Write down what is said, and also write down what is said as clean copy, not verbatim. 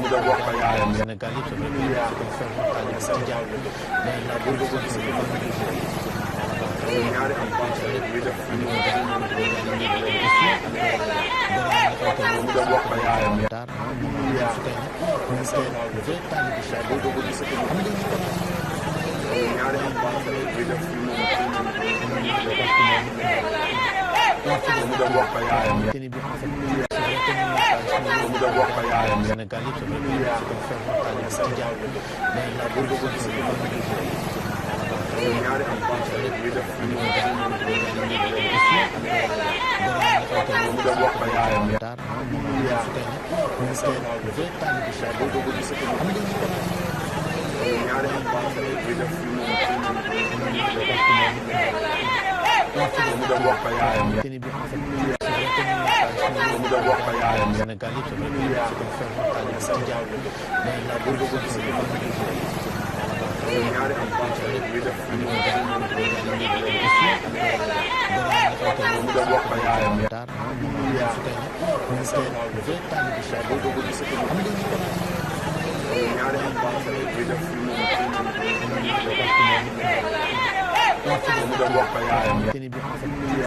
Sénégal yëpp c'est vrai que c'est une fervente taalibe Tijaan mais la boobu Sénégal yëpp c'est vrai que c'est une fervente taalibe Tijaan mais la boobu Sénégal yëpp c'est vrai que c'est une fervente taalibe Tijaan mais la boobu